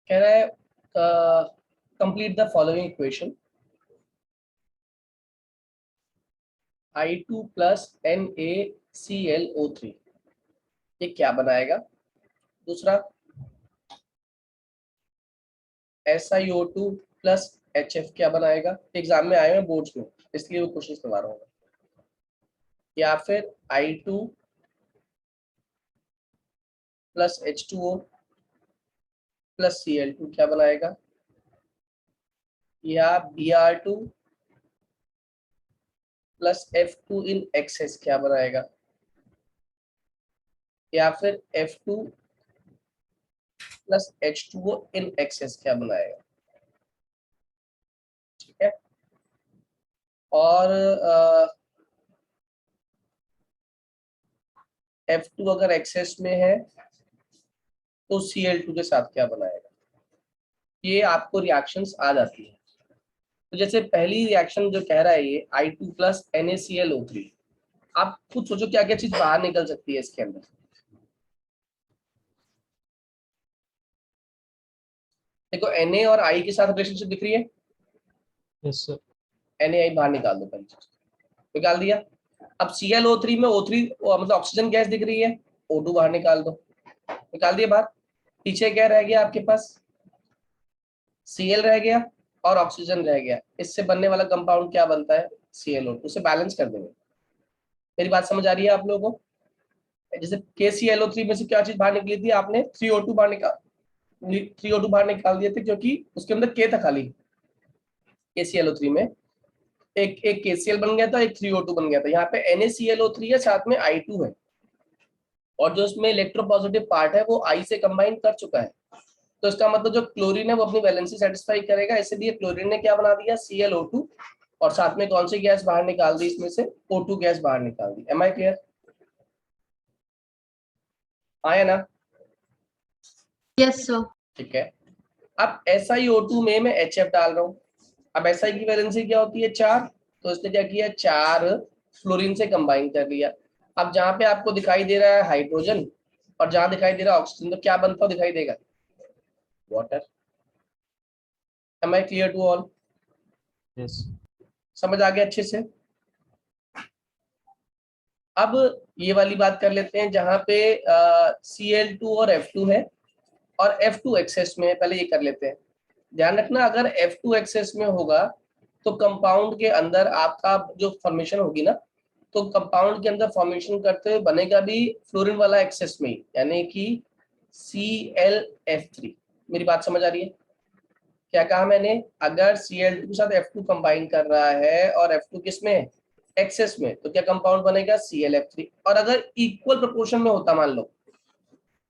कह रहा है complete the following equation I2 plus NaClO3 ये क्या बनाएगा। दूसरा SiO2 प्लस HF क्या बनाएगा। एग्जाम में आए हैं बोर्ड्स में, इसलिए वो क्वेश्चन करवा रहा हूँ। या फिर I2 plus H2O plus Cl2 क्या बनाएगा। या Br2 plus F2 in excess क्या बनाएगा। या फिर F2 plus H2O in excess क्या बनाएगा। ठीक है। और F2 अगर एक्सेस में है तो Cl2 के साथ क्या बनाएगा। ये आपको रिएक्शंस आ जाती है। तो जैसे पहली रिएक्शन जो कह रहा है ये I2 प्लस NaClO3, आप खुद सोचो क्या क्या चीज बाहर निकल सकती है इसके अंदर। देखो Na और I के साथ रिलेशनशिप दिख रही है। Yes sir. NaI बाहर निकाल दो, पहले निकाल दिया। अब ClO3 में O3 मतलब ऑक्सीजन गैस दिख रही है, O2 बाहर निकाल दो, निकाल दिया बाहर। पीछे क्या रह गया आपके पास, Cl रह गया और ऑक्सीजन रह गया। इससे बनने वाला कंपाउंड क्या बनता है, ClO2। उसे बैलेंस कर देंगे। मेरी बात समझ आ रही है आप लोगों को। जैसे KClO3 में से क्या चीज बाहर निकली थी, आपने 3O2 बाहर निकाल दिए थे, क्योंकि उसके अंदर K था खाली। KClO3 में एक KCl बन गया था, एक 3O2 बन गया था। यहाँ पे NaClO3 है, साथ में I2 है, और जो उसमें इलेक्ट्रोपॉजिटिव पार्ट है वो I से कंबाइन कर चुका है। तो इसका मतलब जो क्लोरीन है वो अपनी वैलेंसी सेटिस्फाई करेगा, इसलिए क्लोरीन ने क्या बना दिया, ClO2, और साथ में कौन सी गैस बाहर निकाल दी, इसमें से O2 गैस बाहर निकाल दी। एम आई क्लियर, आया ना। Yes sir. ठीक है। अब SiO2 में मैं HF डाल रहा हूँ। अब Si की वैलेंसी क्या होती है, 4, तो इसने क्या किया, 4 फ्लोरीन से कंबाइन कर लिया। अब जहां पे आपको दिखाई दे रहा है हाइड्रोजन और जहां दिखाई दे रहा है ऑक्सीजन, तो क्या बनता हुआ दिखाई देगा, water. Am I clear to all. Yes. समझ आ गया अच्छे से। अब ये वाली बात कर लेते हैं जहां पे Cl2 और F2 है और F2 एक्सेस में है। पहले ये कर लेते हैं। ध्यान रखना, अगर F2 एक्सेस में होगा तो कंपाउंड के अंदर आपका जो फॉर्मेशन होगी ना, तो कंपाउंड के अंदर फॉर्मेशन करते हुए बनेगा भी फ्लोरीन वाला एक्सेस में ही, यानी कि ClF3। मेरी बात समझ आ रही है। क्या कहा मैंने, अगर Cl2 के साथ F2 कंबाइन कर रहा है और F2 किस में, एक्सेस में, तो क्या कंपाउंड बनेगा, ClF3। और अगर इक्वल प्रोपोर्शन में होता, मान लो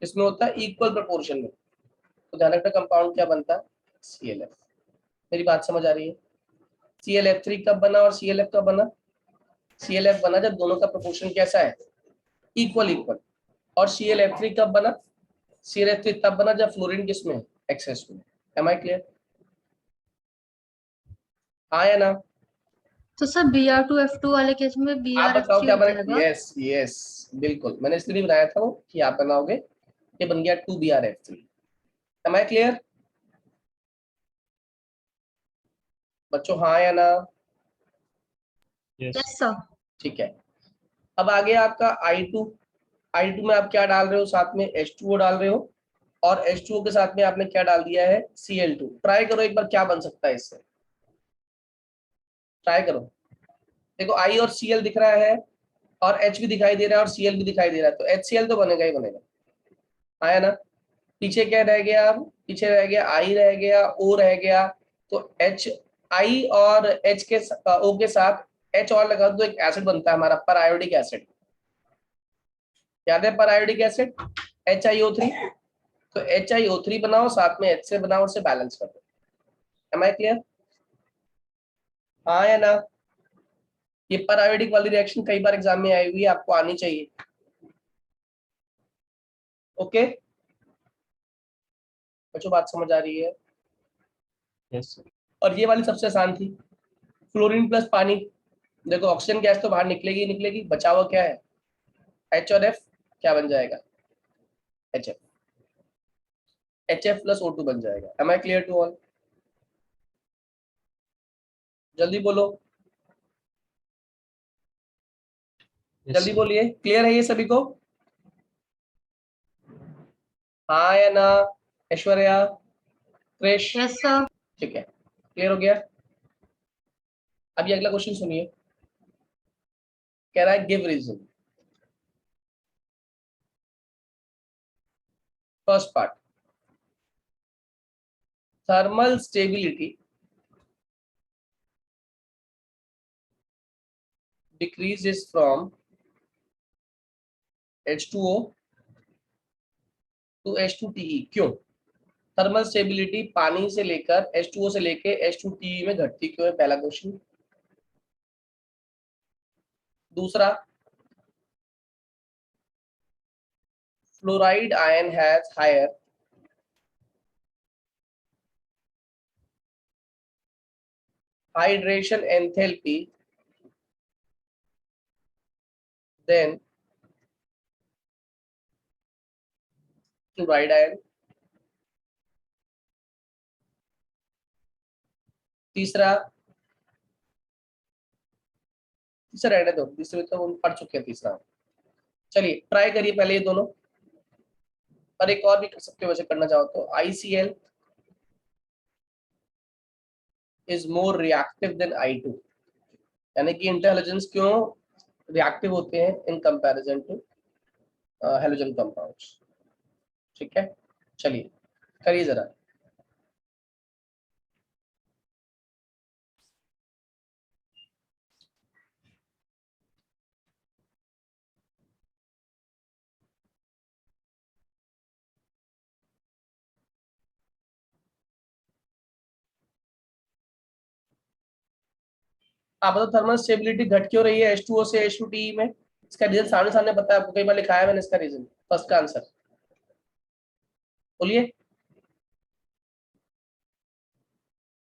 इसमें होता है इक्वल प्रोपोर्शन में, तो ध्यान रखना कंपाउंड क्या बनता है, ClF। मेरी बात समझ आ रही है। ClF3 कब बना और ClF कब बना, ClF बना जब दोनों का प्रोपोर्शन कैसा है, इक्वल इक्वल। और ClF3 कब बना, ClF3 तब बना जब फ्लोरीन किस में, एक्सेस में। एम आई क्लियर, हाँ या ना। तो सर Br2F2 वाले केस में आप बताओ BrF3 क्या हो बने, जाएगा। यस यस बिल्कुल, मैंने इसलिए नहीं बनाया था वो कि आप बनाओगे। ये बन गया 2BrF3। एम आई क्लियर बच्चों, हाँ या ना। यस। Yes sir. ठीक है। अब आगे आपका I2 में आप क्या डाल रहे हो, साथ में H2O डाल रहे हो, और H2O के साथ में आपने क्या डाल दिया है, Cl2। ट्राई करो एक बार क्या बन सकता है इससे, ट्राई करो। देखो I और Cl दिख रहा है और H भी दिखाई दे रहा है और Cl भी दिखाई दे रहा है, तो HCl तो बनेगा ही बनेगा, आया ना। पीछे क्या रह गया, अब पीछे रह गया I रह गया, O रह गया। तो I और H के O के साथ H और लगा दो, एक एसिड बनता है हमारा परायोडिक एसिड। याद है परायोडिक एसिड, HiO3। तो HiO3 बनाओ, साथ में H से बनाओ, उसे बैलेंस कर दो। एम आई क्लियर, हाँ या ना। ये परायोडिक वाली रिएक्शन कई बार एग्जाम में आई हुई है, आपको आनी चाहिए। ओके बच्चों, बात समझ आ रही है। Yes sir. और ये वाली सबसे आसान थी, फ्लोरीन प्लस पानी। देखो ऑक्सीजन गैस तो बाहर निकलेगी ही निकलेगी, बचा हुआ क्या है, H और F, क्या बन जाएगा, HF। HF प्लस O2 बन जाएगा। Am I clear to all? जल्दी बोलो, Yes, जल्दी sir. बोलिए, क्लियर है ये सभी को? हाँ या ना? Aishwarya, Krish, yes sir. ठीक है, क्लियर हो गया। अभी अगला क्वेश्चन सुनिए, कह रहा है give reason. First part, thermal stability decreases from H2O to H2TE। क्यों? थर्मल स्टेबिलिटी पानी से लेकर H2O से लेकर H2TE में घटती क्यों है? पहला क्वेश्चन। दूसरा, fluoride ion has higher hydration enthalpy than chloride ion. तीसरा, तीसरा रहने दो, तीसरे तो हम पढ़ चुके हैं तीसरा। चलिए ट्राई करिए पहले ये दोनों, और एक और भी कर सकते हो वैसे करना चाहो तो। ICl is more reactive than I2, यानी कि इंटरहैलोजेंस क्यों रिएक्टिव होते हैं in comparison to halogen compounds. ठीक है, चलिए करिए जरा। आप बताओ थर्मल स्टेबिलिटी घट क्यों रही है H2O से H2TE में? इसका रीजन सामने सामने पता है आपको, कई बार लिखाया है मैंने इसका रीजन। फर्स्ट का आंसर बोलिए,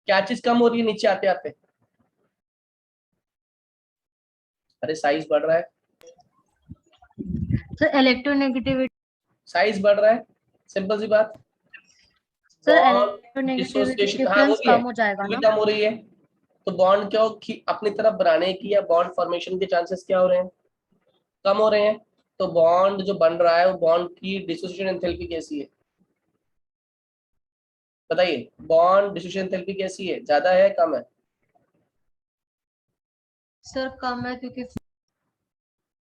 क्या चीज कम हो रही है नीचे आते आते? अरे साइज बढ़ रहा है, सर इलेक्ट्रोनेगेटिविटी। साइज बढ़ रहा है, सिंपल सी बात। सर बॉन्ड इलेक्ट्रोनेगेटिविटी डिसोसिएशन, हाँ वो डिफरेंस भी है, कम हो जाएगा वो भी ना? कम हो रही है। तो बॉन्ड क्यों अपनी तरफ बनाने की या बॉन्ड फॉर्मेशन के चांसेस क्या हो रहे हैं? कम हो रहे हैं। तो बॉन्ड जो बन रहा है वो बॉन्ड की डिसोसिएशन एंथैल्पी कैसी है बताइए? बॉन्ड डिसोसिएशन एंथैल्पी कैसी है, ज्यादा है कम है? सर कम है, क्योंकि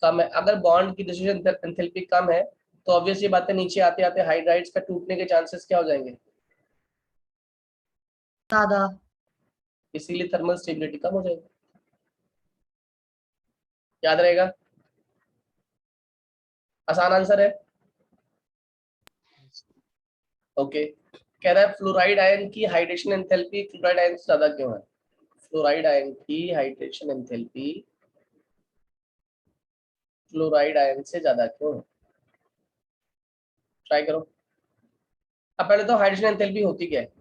कम है। अगर बॉन्ड की डिसोसिएशन एंथैल्पी कम है तो ऑब्वियस ये बातें नीचे आते आते हाइड्राइड्स का टूटने के चांसेस क्या हो जाएंगे? ज्यादा। इसीलिए थर्मल स्टेबिलिटी कम हो जाएगी। याद रहेगा, आसान आंसर है। ओके, कह रहा है फ्लोराइड आयन की हाइड्रेशन एंथैल्पी क्लोराइड आयन से ज्यादा क्यों है? फ्लोराइड आयन की हाइड्रेशन एंथैल्पी क्लोराइड आयन से ज्यादा क्यों है? ट्राई करो। अब पहले तो हाइड्रेशन एंथैल्पी होती क्या है?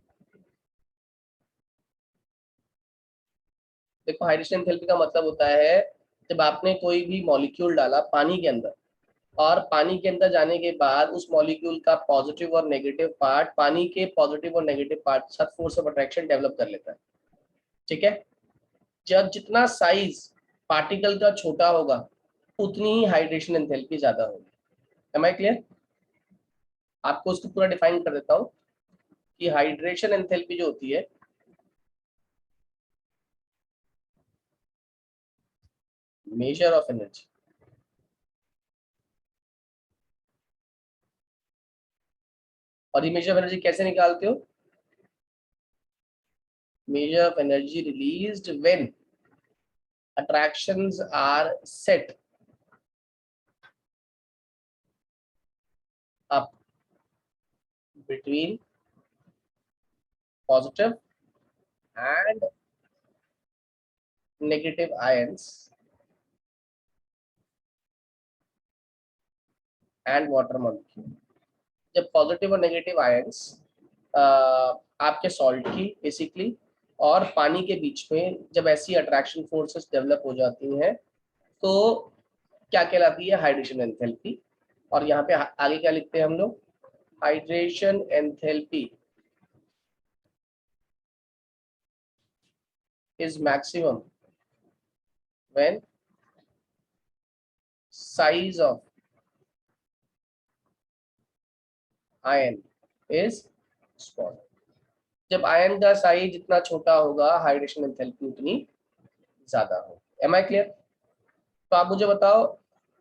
देखो हाइड्रेशन एंथैल्पी का मतलब होता है जब आपने कोई भी मॉलिक्यूल डाला पानी के अंदर, और पानी के अंदर जाने के बाद उस मॉलिक्यूल का पॉजिटिव और नेगेटिव पार्ट पानी के पॉजिटिव और नेगेटिव पार्ट के साथ फोर्स ऑफ अट्रैक्शन डेवलप कर लेता है। ठीक है, जब जितना साइज पार्टिकल का छोटा होगा उतनी ही हाइड्रेशन एंथैल्पी ज्यादा होगी। Am I clear? आपको उसको पूरा डिफाइन कर देता हूँ कि हाइड्रेशन एंथैल्पी जो होती है मेजर ऑफ एनर्जी। और ये मेजर ऑफ एनर्जी कैसे निकालते हो? measure of energy released when attractions are set up between positive and negative ions and water molecule। जब पॉजिटिव और नेगेटिव आयंस आपके सॉल्ट की बेसिकली और पानी के बीच में जब ऐसी अट्रैक्शन फोर्सेस डेवलप हो जाती हैं तो क्या कहलाती है? Hydration enthalpy. और यहाँ पे आगे क्या लिखते हैं हम लोग? Hydration enthalpy is maximum when size of ion is small. जब आयन का साइज जितना छोटा होगा हाइड्रेशन एंथैल्पी उतनी ज्यादा होगी। Am I clear? तो आप मुझे बताओ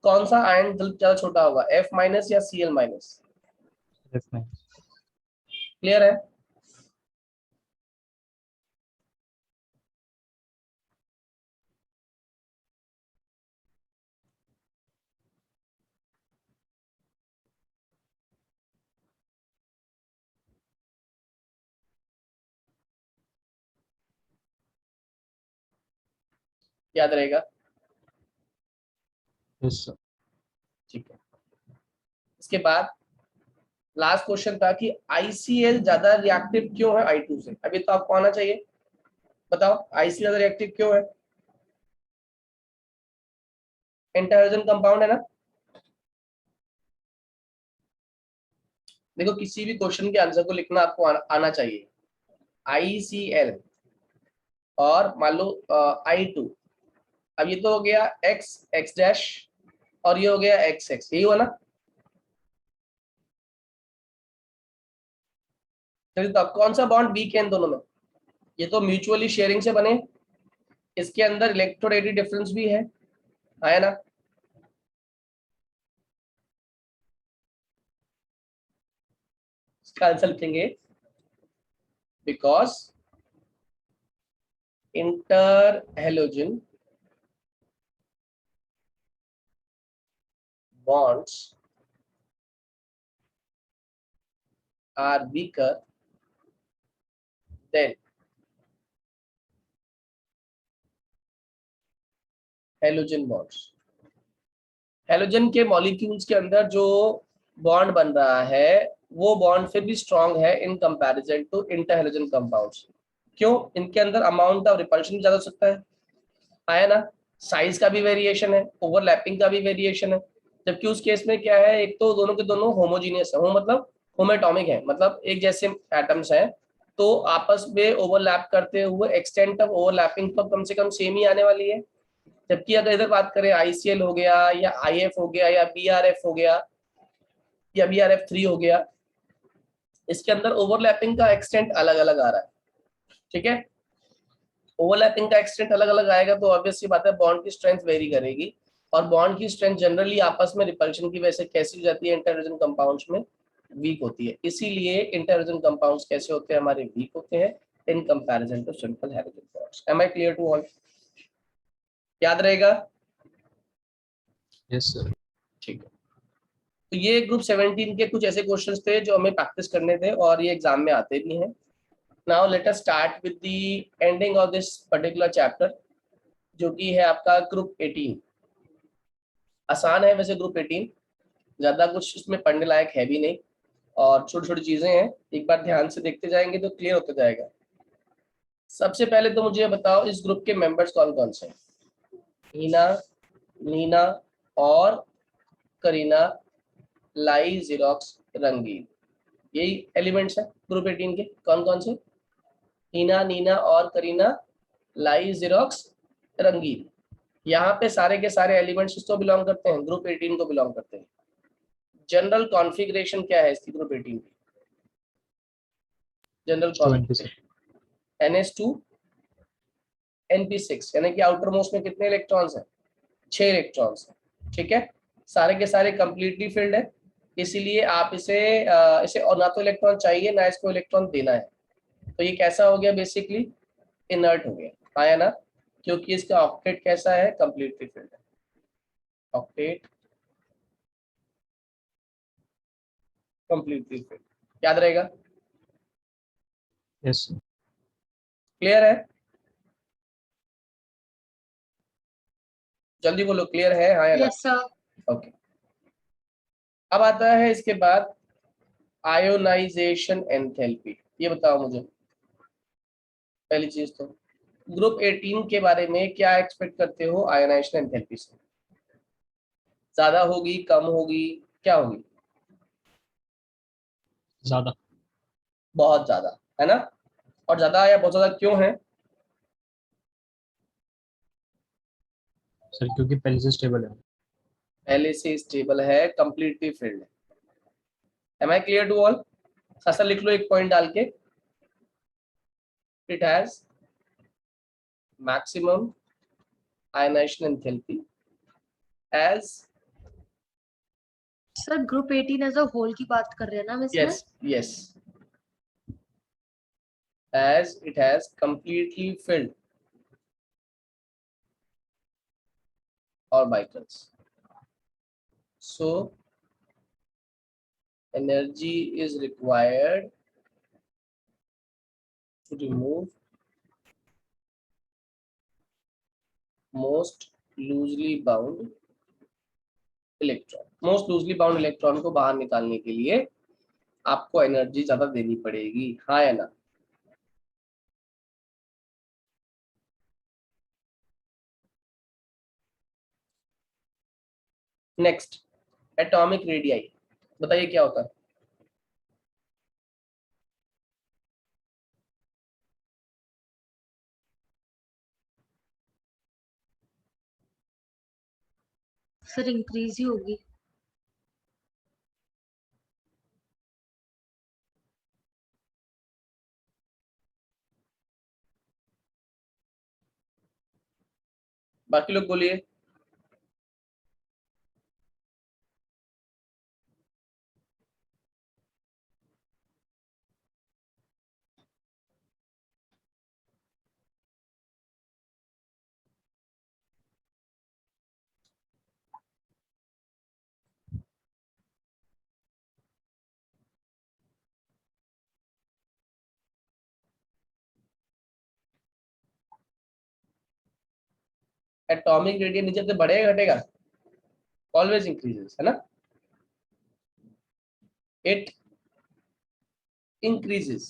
कौन सा आयन ज्यादा छोटा होगा, F माइनस या Cl माइनस? क्लियर है? याद रहेगा? Yes sir. ठीक है। इसके बाद लास्ट क्वेश्चन था कि ICl ज्यादा रिएक्टिव क्यों है I2 से? अभी तो आपको आना चाहिए, बताओ ICl ज्यादा रिएक्टिव क्यों है? इंटरहाइड्रोजन कंपाउंड है ना। देखो किसी भी क्वेश्चन के आंसर को लिखना आपको आना चाहिए। ICl और मान लो I2, अब ये तो हो गया X X डैश और ये हो गया X X, यही हुआ ना। तो कौन सा बॉन्ड वीक है इन दोनों में? ये तो म्यूचुअली शेयरिंग से बने, इसके अंदर इलेक्ट्रोनेगेटिव डिफरेंस भी है ना। इसका आंसर लिखेंगे because inter halogen bonds are weaker than halogen bonds. Halogen के मॉलिक्यूल्स के अंदर जो बॉन्ड बन रहा है वो बॉन्ड फिर भी स्ट्रांग है इन कंपैरिजन टू इंटरहेलोजन कंपाउंड्स। क्यों? इनके अंदर अमाउंट ऑफ रिपल्शन ज्यादा हो सकता है, आया ना। साइज का भी वेरिएशन है, ओवरलैपिंग का भी वेरिएशन है। जबकि उस केस में क्या है, एक तो दोनों के दोनों होमोजीनियस है, मतलब होमेटॉमिक है, मतलब एक जैसे एटम्स हैं, तो आपस में ओवरलैप करते हुए एक्सटेंट ऑफ ओवरलैपिंग तो कम से कम सेम ही आने वाली है। जबकि अगर इधर बात करें ICl हो गया या IF हो गया या BRF हो गया या BRF3 हो गया, इसके अंदर ओवरलैपिंग का एक्सटेंट अलग अलग आ रहा है। ठीक है, ओवरलैपिंग का एक्सटेंट अलग अलग आएगा तो ऑब्वियसली बात है बॉन्ड की स्ट्रेंथ वेरी करेगी, और बॉन्ड की स्ट्रेंथ जनरली आपस में रिपल्शन की वजह से कैसी हो जाती है, इंटरहाइड्रोजन कंपाउंड्स में वीक होती है। इसीलिए इंटरहाइड्रोजन कंपाउंड्स कैसे होते हैं, हमारे वीक होते हैं in comparison to simple hydrogen bonds. Am I clear to all? याद रहेगा? Yes sir. ठीक है, तो ये ग्रुप 17 के कुछ ऐसे क्वेश्चंस थे जो हमें प्रैक्टिस करने थे और ये एग्जाम में आते भी हैं। Now let us start with the ending of this particular chapter, जो कि है आपका ग्रुप 18। आसान है वैसे ग्रुप 18, ज्यादा कुछ इसमें पढ़ने लायक है भी नहीं, और छोटी छोटी चीजें हैं, एक बार ध्यान से देखते जाएंगे तो क्लियर होता जाएगा। सबसे पहले तो मुझे बताओ इस ग्रुप के मेंबर्स कौन कौन से हैं? हीना, नीना और करीना, लाई, जीरोक्स, रंगीन, यही एलिमेंट्स हैं ग्रुप 18 के। कौन कौन से? हीना, नीना और करीना, लाई, जीरोक्स, रंगीन। यहाँ पे सारे के सारे एलिमेंट्स किसको बिलोंग करते हैं? ग्रुप 18 को बिलोंग करते हैं। जनरल कॉन्फ़िगरेशन क्या है इसकी ग्रुप 18 की? जनरल कॉन्फ़िगरेशन NH2 NP6, यानी कि आउटर मोस्ट में कितने इलेक्ट्रॉन्स हैं? 6 इलेक्ट्रॉन्स हैं। ठीक है, सारे के सारे कंप्लीटली फिल्ड है, इसीलिए आप इसे और ना तो इलेक्ट्रॉन चाहिए ना इसको इलेक्ट्रॉन देना है, तो ये कैसा हो गया, बेसिकली इनर्ट हो गया, आया ना, क्योंकि इसका ऑक्टेट कैसा है, कंप्लीटली फिल्ड है। ऑक्टेट कंप्लीटली फिल्ड, याद रहेगा? Yes sir. क्लियर है? जल्दी बोलो, क्लियर है? हाँ या ना? Yes sir. ओके, अब आता है इसके बाद आयोनाइजेशन एंथैल्पी। ये बताओ मुझे पहली चीज तो ग्रुप 18 के बारे में क्या एक्सपेक्ट करते हो आयोनाइजेशन एंथैल्पी से? ज्यादा होगी, कम होगी, क्या होगी? ज्यादा। बहुत ज्यादा, है ना? और ज्यादा या बहुत ज्यादा क्यों है? सर क्योंकि पहले से स्टेबल है। पहले से स्टेबल है, कंप्लीटली फिल्ड है। Am I clear to all? ऐसा लिख लो एक पॉइंट डाल के, it has maximum ionisation enthalpy as, sir group 18 as a whole की बात कर रहे हैं ना हम इसमें? yes yes, as it has completely filled orbitals, so energy is required to remove most loosely bound electron. Most loosely bound electron को बाहर निकालने के लिए आपको एनर्जी ज्यादा देनी पड़ेगी, हाँ या ना? नेक्स्ट, एटॉमिक रेडियाई, बताइए क्या होता है? सर इंक्रीज ही होगी। बाकी लोग बोलिए। एटॉमिक रेडियस नीचे से बढ़ेगा घटेगा? ऑलवेज इंक्रीजेस, है ना? It increases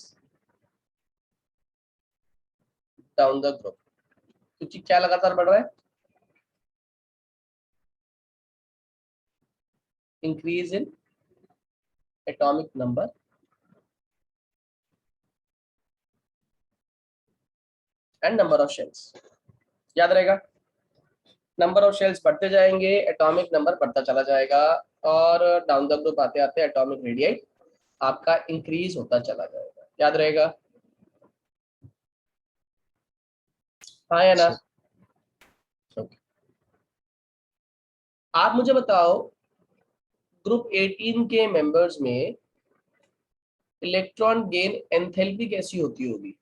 down the group, क्योंकि क्या लगातार बढ़ रहा है? Increase in atomic number and number of shells. याद रहेगा, नंबर ऑफ शेल्स बढ़ते जाएंगे, एटॉमिक नंबर बढ़ता चला जाएगा, और डाउन द ग्रुप आते आते एटॉमिक रेडियस आपका इंक्रीज होता चला जाएगा। याद रहेगा, हाँ या ना? Okay. आप मुझे बताओ, ग्रुप 18 के मेंबर्स में इलेक्ट्रॉन गेन एंथैल्पी कैसी होती होगी?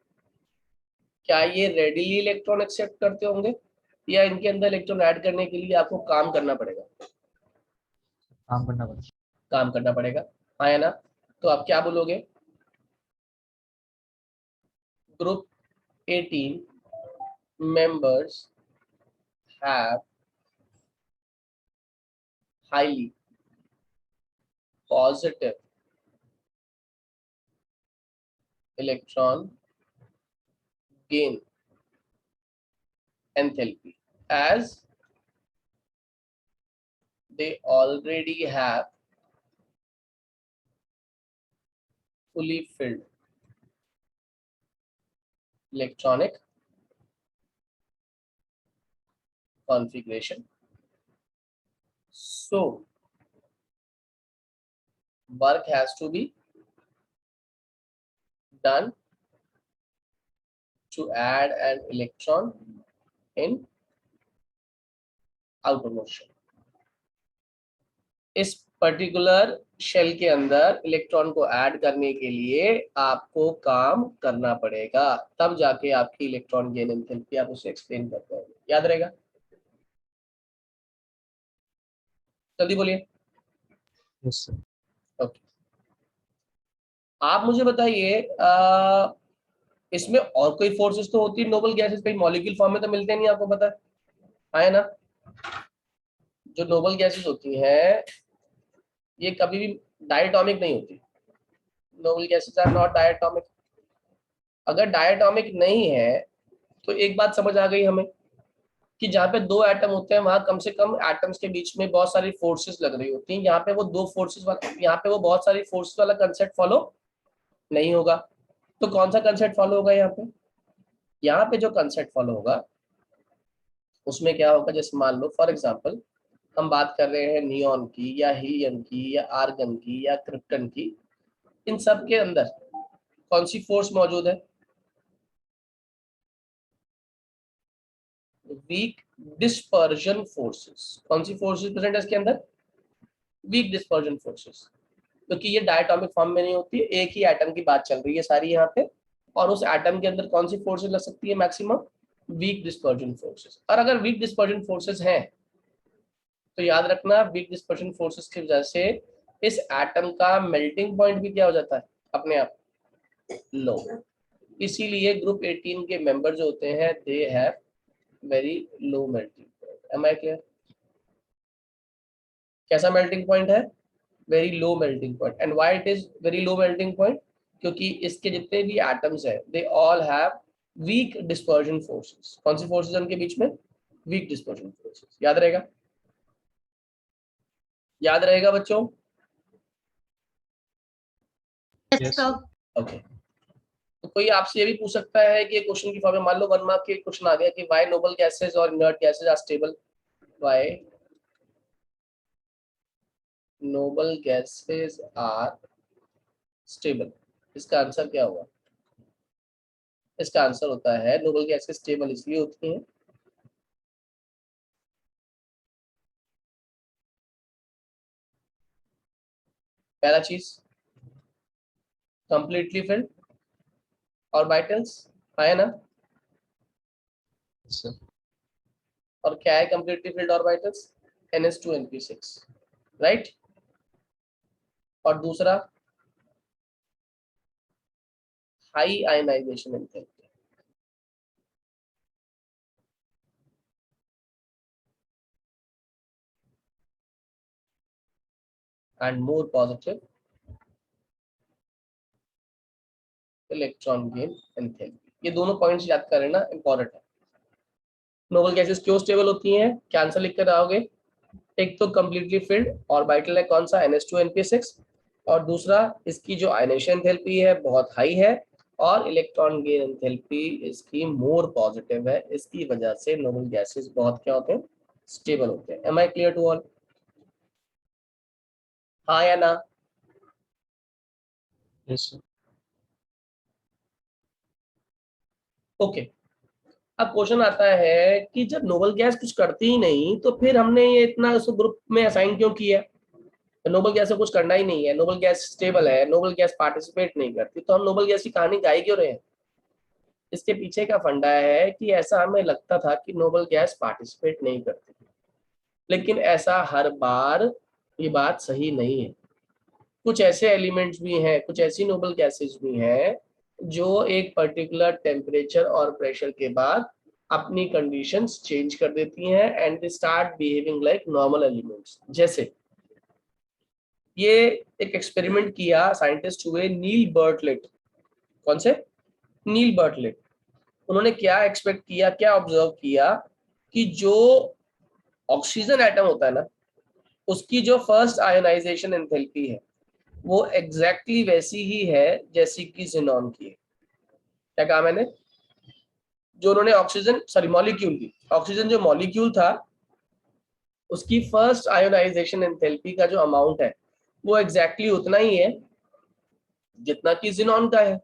क्या ये रेडिली इलेक्ट्रॉन एक्सेप्ट करते होंगे, या इनके अंदर इलेक्ट्रॉन ऐड करने के लिए आपको काम करना पड़ेगा? काम करना पड़ता काम करना पड़ेगा, हाँ या ना? तो आप क्या बोलोगे? Group 18 members have highly positive electron gain enthalpy as they already have fully filled electronic configuration. So work has to be done to add an electron in outer motion. इस पर्टिकुलर शेल के अंदर electron को add करने के लिए आपको काम करना पड़ेगा, तब जाके आपकी इलेक्ट्रॉन गेन एंथैल्पी आप उसे एक्सप्लेन कर पाओगे। याद रहेगा? जल्दी बोलिए। है। Yes sir. ओके, आप मुझे बताइए, इसमें और कोई फोर्सेस तो होती है नोबल गैसेस, कहीं मॉलिक्यूल फॉर्म में तो मिलते नहीं, आपको पता है ना? जो नोबल गैसेस होती हैं ये कभी भी डायटोमिक नहीं होती। Noble gases are not diatomic. अगर डायटोमिक नहीं है तो एक बात समझ आ गई हमें कि जहाँ पे दो एटम होते हैं वहां कम से कम एटम्स के बीच में बहुत सारी फोर्सेस लग रही होती हैं। यहाँ पे वो दो फोर्सेस वाला, यहाँ पे वो बहुत सारी फोर्सेस वाला कंसेप्ट फॉलो नहीं होगा। तो कौन सा कंसेप्ट फॉलो होगा यहाँ पे? यहाँ पे जो कंसेप्ट फॉलो होगा उसमें क्या होगा, जैसे मान लो फॉर एग्जांपल हम बात कर रहे हैं नियॉन की या हीलियम की या आर्गन की या क्रिप्टन की, इन सब के अंदर कौन सी फोर्स मौजूद है? Weak dispersion forces. कौन सी फोर्सेस प्रेजेंट है इसके अंदर? Weak dispersion forces. क्योंकि ये डायटोमिक फॉर्म में नहीं होती है, एक ही एटम की बात चल रही है सारी यहाँ पे, और उस एटम के अंदर कौन सी फोर्सेस लग सकती है मैक्सिमम? Week dispersion forces. और अगर वीक डिस्पर्जन फोर्सेस हैं तो याद रखना वीक डिस्पर्जन फोर्सेस की वजह से इस एटम का मेल्टिंग पॉइंट भी क्या हो जाता है अपने आप? लो। इसीलिए ग्रुप 18 के मेंबर जो होते हैं they have very low melting point. Am I clear? कैसा मेल्टिंग पॉइंट है? Very low melting point. And why it is very low melting point? क्योंकि इसके जितने भी एटम्स है they all have weak dispersion forces. कौन सी फोर्सेस उनके बीच में? Weak dispersion forces. याद रहेगा? याद रहेगा बच्चों? Yes, Yes, sir. ओके। तो कोई आपसे ये भी पूछ सकता है कि क्वेश्चन की फॉर्म में मान लो 1 मार्क के क्वेश्चन आ गया कि व्हाई नोबल गैसेस और inert gases are stable. Why noble gases are stable. इसका आंसर क्या होगा? इसका आंसर होता है नोबल गैसेस स्टेबल इसलिए होती हैं पहला चीज कंप्लीटली फिल्ड ऑर्बिटल्स, है ना? yes, sir. और क्या है completely field orbitals? NH2 NP6, right. और दूसरा high ionisation enthalpy and more positive electron gain enthalpy. ये दोनों पॉइंट्स याद कर लेना, इंपॉर्टेंट है। नोबल गैसेस क्यों स्टेबल होती हैं? क्या आंसर लिख कर आओगे? एक तो कंप्लीटली फिल्ड ऑर्बिटल है कौन सा? NH2 NP6। और दूसरा इसकी जो आयनेशन एंथैल्पी है बहुत हाई है, और इलेक्ट्रॉन गेन एंथैल्पी इसकी मोर पॉजिटिव है। इसकी वजह से नोबल गैसेस बहुत क्या होते हैं? स्टेबल होते हैं। Am I clear to all? हाँ या ना? Yes, sir. ओके। अब क्वेश्चन आता है कि जब नोबल गैस कुछ करती ही नहीं तो फिर हमने ये इतना उसको ग्रुप में असाइन क्यों किया? तो नोबल गैस से कुछ करना ही नहीं है, नोबल गैस स्टेबल है, नोबल गैस पार्टिसिपेट नहीं करती, तो हम नोबल गैस की कहानी गा ही क्यों रहे हैं? इसके पीछे का फंडा है कि ऐसा हमें लगता था कि नोबल गैस पार्टिसिपेट नहीं करती, लेकिन ऐसा हर बार ये बात सही नहीं है। कुछ ऐसे एलिमेंट्स भी हैं, कुछ ऐसी नोबल गैसेस भी हैं जो एक पर्टिकुलर टेम्परेचर और प्रेशर के बाद अपनी कंडीशंस चेंज कर देती हैं and they start behaving like normal elements. जैसे ये एक एक्सपेरिमेंट किया साइंटिस्ट हुए नील बर्टलेट। कौन से? नील बर्टलेट। उन्होंने क्या एक्सपेक्ट किया, क्या ऑब्जर्व किया कि जो ऑक्सीजन एटम होता है ना उसकी जो फर्स्ट आयोनाइजेशन एंथैल्पी है वो एग्जैक्टली वैसी ही है जैसी कि ज़ीनॉन की है। क्या कहा मैंने? जो उन्होंने ऑक्सीजन सॉरी मॉलिक्यूल की, ऑक्सीजन जो मॉलिक्यूल था उसकी फर्स्ट आयोनाइजेशन एंथैल्पी का जो अमाउंट है वो एग्जैक्टली उतना ही है जितना कि ज़ीनॉन का है।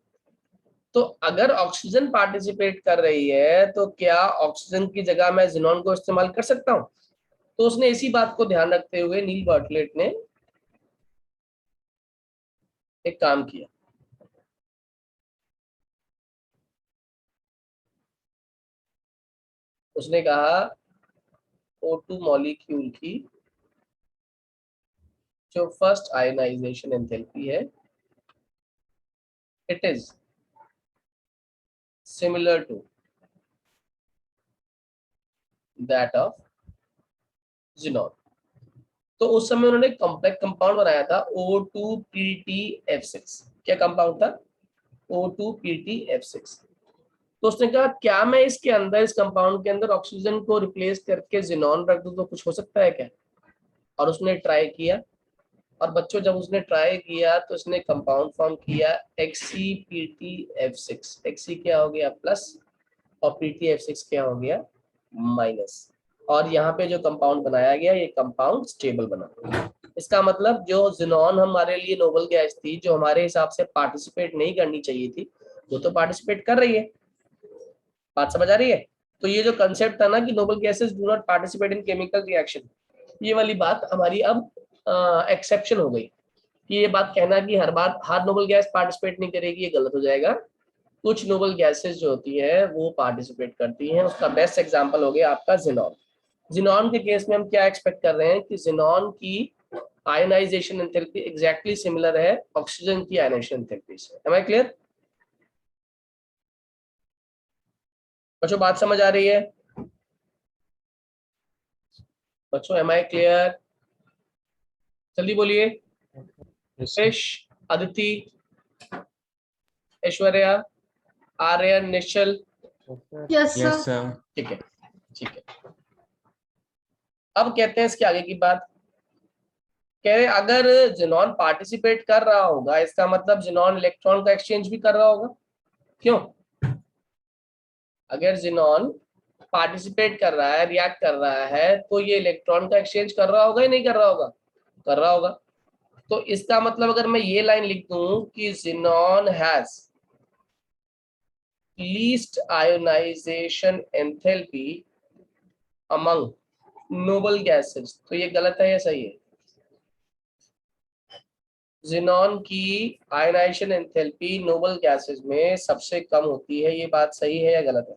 तो अगर ऑक्सीजन पार्टिसिपेट कर रही है तो क्या ऑक्सीजन की जगह मैं ज़ीनॉन को इस्तेमाल कर सकता हूं? तो उसने इसी बात को ध्यान रखते हुए नील बर्टलेट ने एक काम किया। उसने कहा O2 मॉलिक्यूल की जो फर्स्ट आयोनाइजेशन एंथैल्पी है it is similar to that of xenon. तो उस समय उन्होंने कॉम्प्लेक्स कंपाउंड बनाया था O2PtF6। क्या कंपाउंड था? O2PtF6। तो उसने कहा क्या मैं इसके अंदर, इस कंपाउंड के अंदर ऑक्सीजन को रिप्लेस करके ज़ीनॉन रख दूं तो कुछ हो सकता है क्या? और उसने ट्राई किया और बच्चों जब उसने ट्राई किया तो उसने कंपाउंड फॉर्म किया XePtF6। Xe क्या हो गया प्लस और PtF6 क्या हो गया माइनस, और यहाँ पे जो कंपाउंड बनाया गया ये कंपाउंड स्टेबल बना। इसका मतलब जो जिनॉन हमारे लिए नोबल गैस थी, जो हमारे हिसाब से पार्टिसिपेट नहीं करनी चाहिए थी, वो तो पार्टिसिपेट कर रही है। बात समझ आ रही है? तो ये जो कंसेप्ट था ना कि noble gases do not participate in chemical reaction, ये वाली बात हमारी अब एक्सेप्शन हो गई कि ये बात कहना कि हर नोबल गैस पार्टिसिपेट नहीं करेगी, ये गलत हो जाएगा। कुछ नोबल गैसेस जो होती है वो पार्टिसिपेट करती हैं। उसका बेस्ट एग्जांपल हो गया आपका जिनॉन। जिनॉन के केस में हम क्या एक्सपेक्ट कर रहे हैं कि जिनॉन की आयनाइजेशन एंथैल्पी एग्जैक्टली सिमिलर है ऑक्सीजन की आयनाइजेशन एंथैल्पी से। एम आई क्लियर बच्चों? बात समझ आ रही है बच्चों? Am I clear? जल्दी बोलिए। Yes, sir. फिश, Aditi, Aishwarya, Aryan, Nishchal. Yes Yes, sir. sir. ठीक है, ठीक है। अब कहते हैं इसके आगे की बात। कह रहे अगर जिनॉन पार्टिसिपेट कर रहा होगा इसका मतलब जिनॉन इलेक्ट्रॉन का एक्सचेंज भी कर रहा होगा। क्यों? अगर जिनॉन पार्टिसिपेट कर रहा है, रिएक्ट कर रहा है, तो ये इलेक्ट्रॉन का एक्सचेंज कर रहा होगा या नहीं कर रहा होगा? कर रहा होगा। तो इसका मतलब अगर मैं ये लाइन लिख दूं कि xenon has least ionisation enthalpy among noble gases, तो ये गलत है या सही है? जिनॉन की आयनाइजेशन एंथैल्पी नोबल गैसेस में सबसे कम होती है, ये बात सही है या गलत है?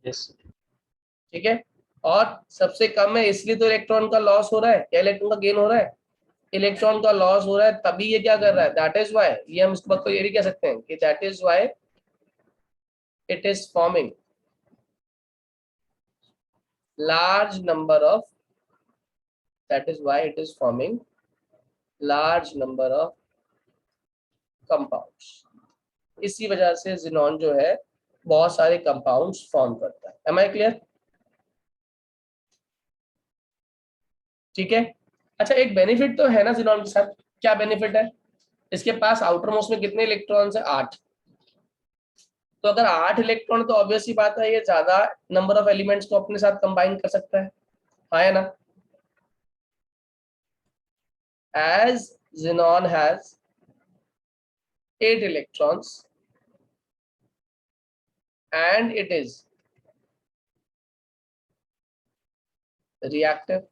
Yes, sir. ठीक है, और सबसे कम है इसलिए तो इलेक्ट्रॉन का लॉस हो रहा है या इलेक्ट्रॉन का गेन हो रहा है? इलेक्ट्रॉन का लॉस हो रहा है, तभी ये क्या कर रहा है, दैट इज वाई। ये हम इसको तो ये भी कह सकते हैं कि that is why it is forming large number of, that is why it is forming large number of compounds. इसी वजह से जिनॉन जो है बहुत सारे कंपाउंड्स फॉर्म करता है। Am I clear? ठीक है। अच्छा, एक बेनिफिट तो है ना जिनॉन के साथ। क्या बेनिफिट है? इसके पास आउटर मोस्ट में कितने इलेक्ट्रॉन्स है? 8। तो अगर 8 इलेक्ट्रॉन तो ऑब्वियस ही बात है ये ज्यादा नंबर ऑफ एलिमेंट्स को अपने साथ कंबाइन कर सकता है। हाँ या ना? As xenon has 8 electrons and it is reactive,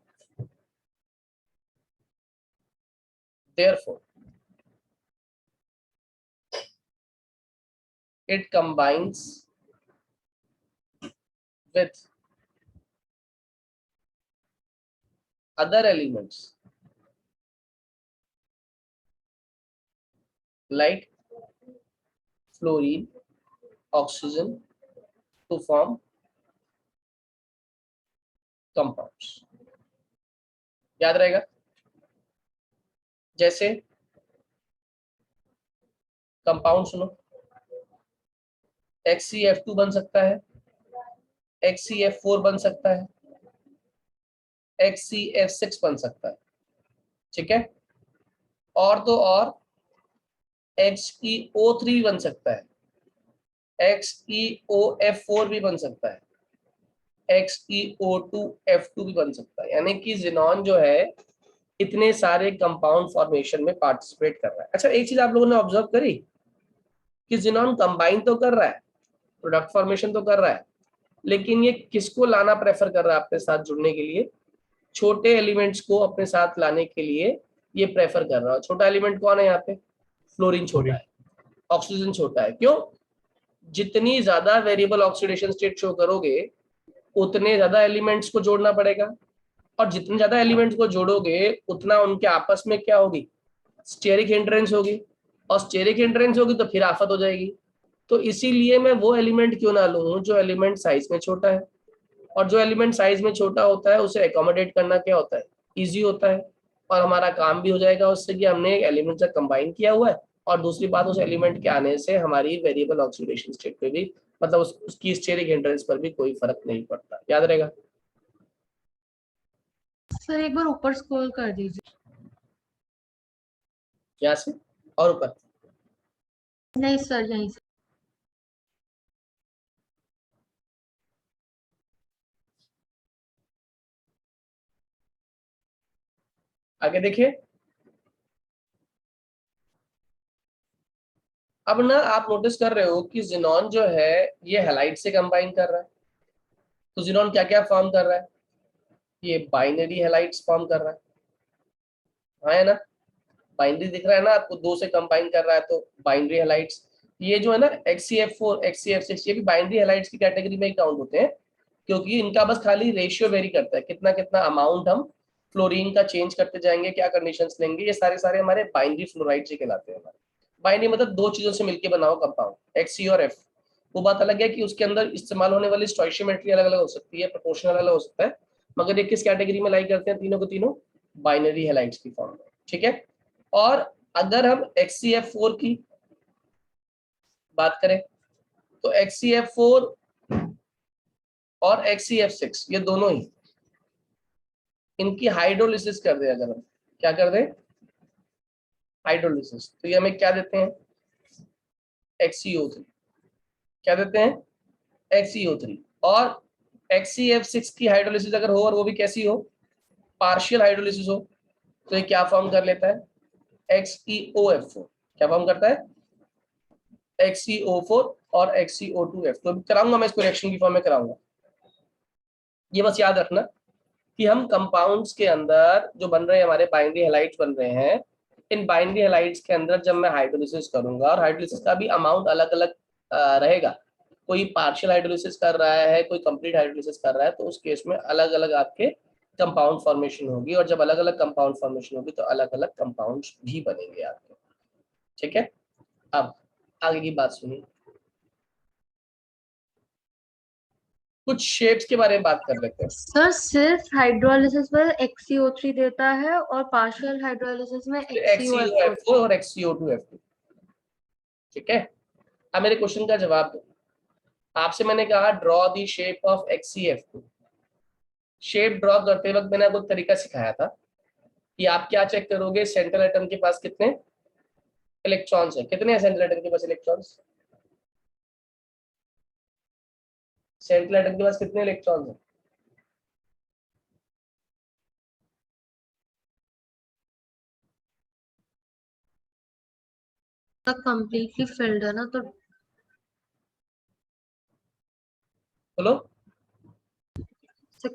therefore it combines with other elements like fluorine, oxygen to form compounds। याद रहेगा? जैसे कंपाउंड सुनो, XeF2 बन सकता है, XeF4 बन सकता है, XeF6 बन सकता है। ठीक है, और तो और XeO3 बन सकता है, XeOF4 भी बन सकता है, XeO2F2 भी बन सकता है। यानी कि जिनॉन जो है इतने सारे कंपाउंड फॉर्मेशन में पार्टिसिपेट कर रहा है। अच्छा, एक चीज आप लोगों ने ऑब्जर्व करी कि जिनॉन कंबाइन तो कर रहा है, प्रोडक्ट फॉर्मेशन तो कर रहा है, लेकिन ये किसको लाना प्रेफर कर रहा है अपने साथ जुड़ने के लिए? छोटे एलिमेंट्स को अपने साथ लाने के लिए ये प्रेफर कर रहा है। छोटा एलिमेंट कौन है यहाँ पे? फ्लोरीन छोटा है, ऑक्सीजन छोटा है। क्यों? जितनी ज्यादा वेरिएबल ऑक्सीडेशन स्टेट शो करोगे उतने ज्यादा एलिमेंट्स को जोड़ना पड़ेगा, और जितने ज्यादा एलिमेंट्स को जोड़ोगे उतना उनके आपस में क्या होगी? स्टेरिक हिंड्रेंस होगी, और स्टेरिक हिंड्रेंस होगी तो फिर आफत हो जाएगी। तो इसीलिए मैं वो एलिमेंट क्यों ना लूं जो एलिमेंट साइज में छोटा है, और जो एलिमेंट साइज में छोटा होता है उसे एकोमोडेट करना क्या होता है? इजी होता है, और हमारा काम भी हो जाएगा उससे कि हमने एक एलिमेंट से कंबाइन किया हुआ है, और दूसरी बात उस एलिमेंट के आने से हमारी वेरिएबल ऑक्सीडेशन स्टेट पे भी, मतलब उसकी स्टेरिक हिंड्रेंस पर भी कोई फर्क नहीं पड़ता। याद रहेगा? सर एक बार ऊपर स्क्रॉल कर दीजिए। यहाँ से और ऊपर। नहीं सर, यहीं से। आगे देखिए। अब ना आप नोटिस कर रहे हो कि जिनॉन जो है ये हैलाइड से कंबाइन कर रहा है। तो जिनॉन क्या क्या फॉर्म कर रहा है? ये बाइनरी हैलाइड्स फॉर्म कर रहा है, हाँ है ना? बाइनरी दिख रहा है ना आपको, दो से कंबाइन कर रहा है तो बाइनरी हैलाइड्स। ये जो है ना XCF4 XCF6 ये भी बाइनरी हैलाइड्स की कैटेगरी में काउंट होते हैं, क्योंकि इनका बस खाली रेशियो वेरी करता है, कितना कितना अमाउंट हम फ्लोरीन का चेंज करते जाएंगे, क्या कंडीशंस लेंगे, ये सारे सारे हमारे बाइनरी फ्लोराइड से कहलाते हैं। बाइनरी मतलब दो चीजों से मिलकर बना हो कंपाउंड, XC और F। वो बात अलग है कि उसके अंदर इस्तेमाल होने वाली स्टोइशियोमेट्री अलग अलग हो सकती है, प्रोपोर्शनल अलग हो सकता है, मगर ये किस कैटेगरी में लाई करते हैं? तीनों को तीनों बाइनरी हैलाइड्स की फॉर्म में, ठीक है। और अगर हम XCF4 की बात करें तो XCF4 और XCF6 ये दोनों ही, इनकी हाइड्रोलिसिस कर दे, अगर हम क्या कर दें? हाइड्रोलिसिस, तो ये हमें क्या देते हैं? XCO3। क्या देते हैं? XCO3। और XCF6 की हाइड्रोलिसिस अगर हो, और वो भी कैसी हो? पार्शियल हाइड्रोलिसिस हो, तो ये क्या फॉर्म कर लेता है? XeOF4। क्या फॉर्म करता है? XeO4 और XeO2F। तो कराऊंगा मैं इसको, रिएक्शन की फॉर्म में कराऊंगा। ये बस याद रखना कि हम कंपाउंड्स के अंदर जो बन रहे हैं, हमारे बाइनरी हैलाइड्स बन रहे हैं, इन बाइनरी हैलाइड्स के अंदर जब मैं हाइड्रोलिसिस करूंगा, और हाइड्रोलिसिस का भी अमाउंट अलग अलग रहेगा, कोई पार्शियल हाइड्रोलिसिस कर रहा है, कोई कंप्लीट हाइड्रोलिसिस कर रहा है, तो उस केस में अलग अलग आपके कंपाउंड फॉर्मेशन होगी, और जब अलग अलग कंपाउंड फॉर्मेशन होगी तो अलग अलग कंपाउंड्स भी बनेंगे आपके, ठीक है। अब आगे की बात सुनिए, कुछ शेप्स के बारे में बात कर लेते हैं। सर सिर्फ हाइड्रोलिसिस में XCO3 देता है और पार्शियल हाइड्रोलिसिस में XCOF4। XeOF4 और XeO2F2, ठीक है। अब मेरे क्वेश्चन का जवाब दो। आपसे मैंने कहा draw the shape of XeF2। Shape draw करते वक्त मैंने आपको तरीका सिखाया था कि आप क्या चेक करोगे, सेंट्रल एटम के पास कितने इलेक्ट्रॉन्स है, कितने हैं सेंट्रल एटम के पास इलेक्ट्रॉन्स? सेंट्रल एटम के पास कितने इलेक्ट्रॉन्स हैं? कंप्लीटली फिल्ड है ना, तो बोलो।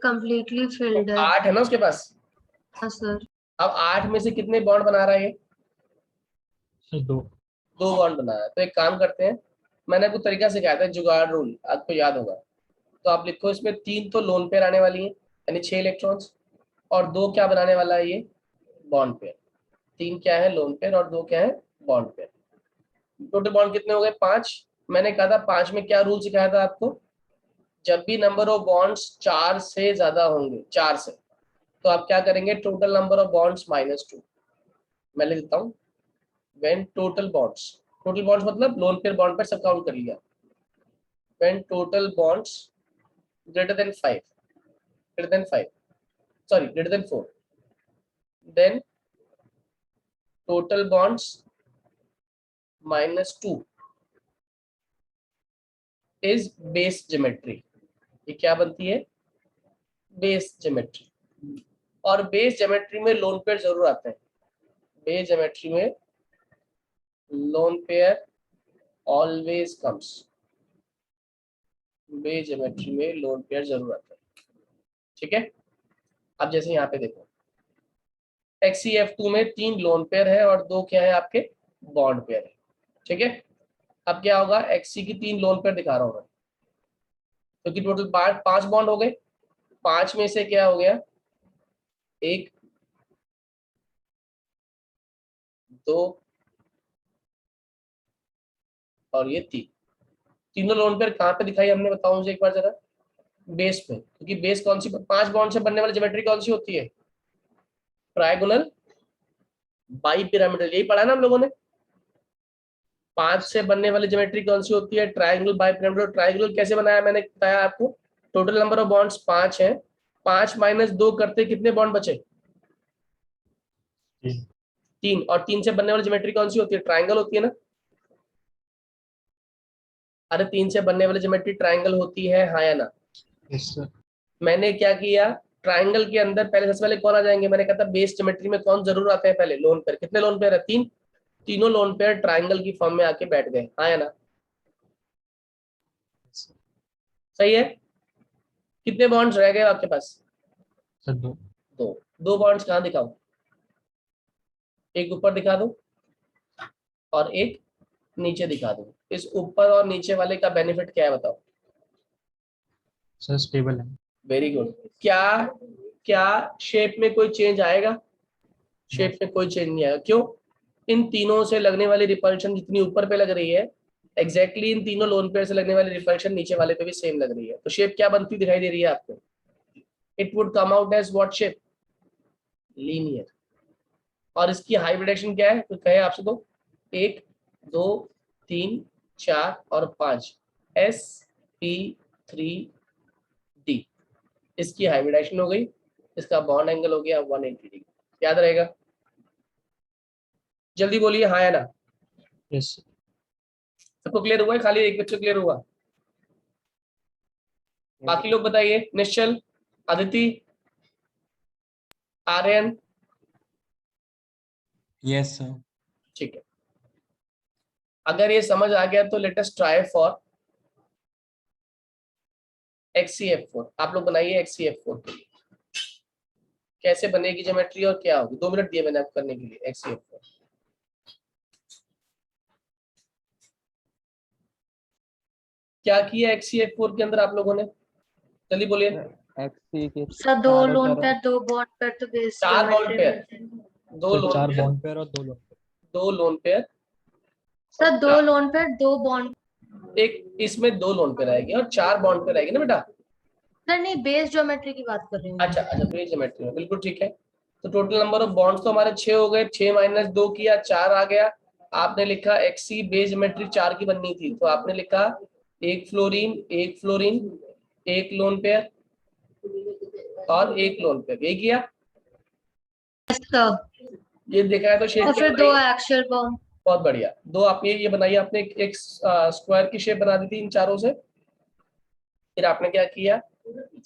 कंप्लीटली तो फिल्ड है। 8 है ना उसके पास। हाँ सर। अब 8 में से कितने बॉन्ड बना रहा है ये? सर दो। 2 बॉन्ड बना रहा है। तो एक काम करते हैं, मैंने आपको तरीका सिखाया था जुगाड़ रूल, आपको याद होगा। तो आप लिखो इसमें 3 तो लोन पेयर आने वाली है, यानी 6 इलेक्ट्रॉन्स, और 2 क्या बनाने वाला है ये? Bond pair. 3 क्या है? लोन पेयर, और 2 क्या है? Bond pair. टोटल बॉन्ड कितने हो गए? 5। मैंने कहा था 5 में क्या रूल सिखाया था आपको? जब भी नंबर ऑफ बॉन्ड्स 4 से ज्यादा होंगे, 4 से, तो आप क्या करेंगे? Total number of bonds -2। मैं लिख देता हूँ, when total bonds, total bonds मतलब लोन पेयर बॉन्ड पेयर सब काउंट कर लिया, when total bonds greater than 5, greater than 5, sorry greater than 4, then total bonds -2 is base geometry. ये क्या बनती है? Base geometry. और बेस ज्योमेट्री में लोन पेयर जरूर आते हैं, बेस ज्योमेट्री में lone pair always comes, base geometry में लोन पेयर जरूर आता है, ठीक है। अब जैसे यहाँ पे देखो, XeF2 में 3 लोन पेयर है और 2 क्या है आपके? बॉन्ड पेयर है, ठीक है। अब क्या होगा? Xc की 3 लोन पेयर दिखा रहा हूँ मैं, क्योंकि टोटल 5 बॉन्ड हो गए। 5 में से क्या हो गया? 1, 2 और ये 3। तीनों लोन पेयर कहाँ पे दिखाई हमने, बताओ मुझे एक बार जरा। बेस पे, क्योंकि बेस कौन सी 5 बॉन्ड से बनने वाली ज्योमेट्री कौन सी होती है? ट्रायगोनल बाई पिरामिडल, यही पढ़ा ना हम लोगों ने। 5 से बनने वाली ज्योमेट्री कौन सी होती है? Triangle bi pyramidal. ट्रायंगल कैसे बनाया मैंने बताया आपको, टोटल नंबर ऑफ बॉन्ड्स 5 है, 5 - 2 करते कितने बॉन्ड बचे? 3 3। और 3 से बनने वाली ज्योमेट्री कौन सी होती है? ट्राइंगल होती है ना। अरे 3 से बनने वाली ज्योमेट्री ट्राइंगल होती है, हाँ या ना? Yes sir. मैंने क्या किया, ट्राइंगल के अंदर पहले सबसे पहले कौन आ जाएंगे? मैंने कहा था बेस ज्योमेट्री में कौन जरूर आते हैं पहले? Lone pair. कितने लोन पेयर है? 3। तीनों लोन पेयर ट्राइंगल की फॉर्म में आके बैठ गए, हाँ या ना? सही है। कितने बॉन्ड्स रह गए आपके पास? सर 2 दो बॉन्ड्स कहाँ दिखाऊं? एक ऊपर दिखा दो और एक नीचे दिखा दो। इस ऊपर और नीचे वाले का बेनिफिट क्या है बताओ? सर स्टेबल है। Very good. क्या क्या शेप में कोई चेंज आएगा? शेप में कोई चेंज नहीं आएगा। क्यों? इन तीनों से लगने वाली रिपल्शन जितनी ऊपर पे लग रही है, एग्जैक्टली इन तीनों लोन पेयर से लगने वाली रिपल्शन नीचे वाले पे भी सेम लग रही है। तो शेप क्या बनती दिखाई दे रही है आपको? It would come out as what shape? Linear. और इसकी हाइब्रिडेशन क्या है? तो कहे आपसे तो 1 2 3 4 और 5 sp3d। इसकी हाइब्रिडेशन हो गई, इसका बॉन्ड एंगल हो गया 180 डिग्री। याद रहेगा? जल्दी बोलिए हाँ या ना। Yes sir. सबको क्लियर हुआ है? खाली एक बच्चे क्लियर हुआ? बाकी लोग बताइए। निश्चल, अदिति, आर्यन। Yes sir. ठीक है, अगर ये समझ आ गया तो let us try for XCF4। आप लोग बनाइए XCF4 के लिए। कैसे बनेगी ज्योमेट्री और क्या होगी? 2 मिनट दिए मैंने आपको करने के लिए XCF4। क्या किया XCF4 के अंदर आप लोगों ने? जल्दी बोलिए। एक्सी के सर 2 चारों लोन तरफ पेयर 2 बॉन्ड पेयर तो बेस 4 बॉन्ड ज्योमेट्री पेयर, में। 2 sir loan 4 pair, bond pair और 2 लोन पेयर। 2 लोन पेयर और सर 2 लोन पेयर 2 बॉन्ड। एक इसमें 2 लोन पेयर आएगी और 4 बॉन्ड पेयर आएगी ना बेटा? सर नहीं, बेस ज्योमेट्री की बात कर रही हूँ। अच्छा अच्छा, बेस ज्योमेट्री में बिल्कुल ठीक है। तो टोटल नंबर ऑफ बॉन्ड्स तो हमारे 6 हो गए। 6 - 2 किया, 4 आ गया। आपने लिखा XC बेस ज्योमेट्री 4 की बननी थी, तो आपने लिखा एक फ्लोरीन, एक फ्लोरीन, एक लोन पेयर और एक लोन पेयर। यही किया? सर ये देखा है तो शेप और क्या फिर 2 बनाई? Axial bond. बहुत बढ़िया। 2 आप ये बनाइए। आपने एक स्क्वायर की शेप बना दी थी इन चारों से। फिर आपने क्या किया?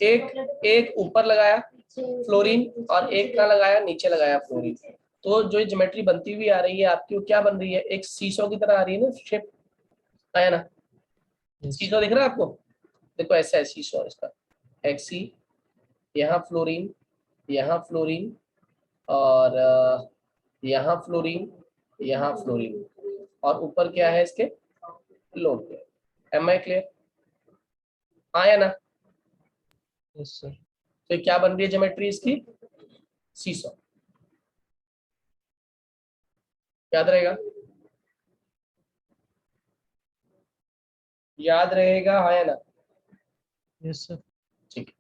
एक ऊपर लगाया फ्लोरीन और एक का लगाया नीचे लगाया फ्लोरीन। तो जो ज्योमेट्री बनती हुई आ रही है आपकी, वो क्या बन रही है? एक सीसो की तरह आ रही है ना शेप, आया ना? सीसो दिख रहा है आपको? देखो ऐसा है सीसो इसका। XC, यहाँ फ्लोरीन, यहाँ फ्लोरीन और यहाँ फ्लोरीन, यहाँ फ्लोरीन और ऊपर क्या है इसके? Lone pair. Am I clear? आया ना? Yes sir. तो क्या बन रही है ज्योमेट्री इसकी? सीसो। याद रहेगा? याद रहेगा हाँ या ना? Yes sir. ठीक है।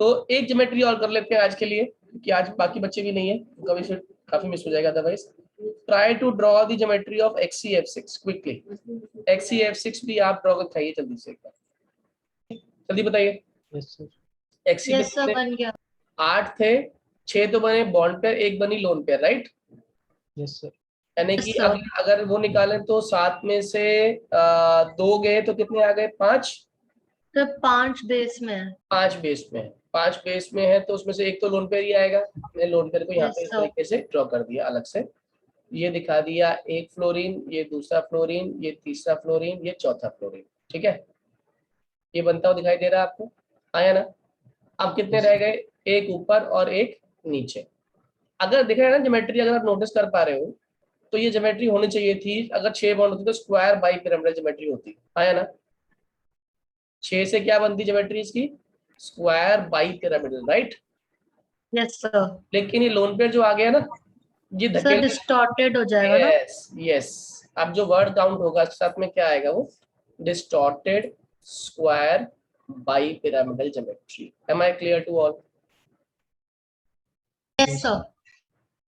तो एक ज्योमेट्री और कर लेते हैं आज के लिए, क्योंकि आज बाकी बच्चे भी नहीं है, कभी फिर काफी मिस हो जाएगा otherwise. Try to draw the geometry of XCF6 quickly. XCF6 भी आप ड्रॉ कर दिखाइए जल्दी से एक बार, जल्दी बताइए। Yes sir. XC yes sir पे बन गया। 8 थे, 6 तो बने बॉन्ड पेयर, एक बनी lone pair, right? Yes sir. यानी यस कि सर। अगर वो निकालें तो 7 में से 2 गए तो कितने आ गए? 5। सर 5 बेस में है। 5 बेस में है। 5 बेस में है तो उसमें से एक तो लोन पेयर ही आएगा। मैंने लोन पेयर को यहाँ यस पे इस सर। तरीके से ड्रॉ कर दिया अलग से। ये दिखा दिया एक फ्लोरीन, ये दूसरा फ्लोरीन, ये तीसरा फ्लोरीन, ये चौथा फ्लोरीन। ठीक है, ये बनता हुआ दिखाई दे रहा है आपको? आया ना? अब कितने Yes, रह sir. गए? एक ऊपर और एक नीचे। अगर दिख रहा है ना ज्योमेट्री, अगर आप नोटिस कर पा रहे हो तो ये ज्योमेट्री होनी चाहिए थी, अगर 6 बॉन्ड होती तो स्क्वायर बाई पिरामिडल ज्योमेट्री होती। आया ना? 6 से क्या बनती ज्योमेट्री इसकी? Square bi pyramidal, right? Yes sir. लेकिन ये लोन पेयर जो आ गया ना, ये सर धकेल के, डिस्टॉर्टेड हो जाएगा ना? Yes yes. अब जो वर्ड काउंट होगा इसके साथ में क्या आएगा? वो distorted square bipyramidal geometry. Am I clear to all? Yes sir.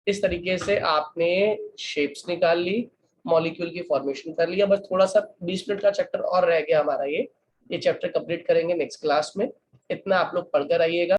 इस तरीके से आपने शेप्स निकाल ली, मॉलिक्यूल की फॉर्मेशन कर लिया। बस थोड़ा सा 20 मिनट का चैप्टर और रह गया हमारा ये, ये चैप्टर कंप्लीट करेंगे नेक्स्ट क्लास में। इतना आप लोग पढ़कर आइएगा।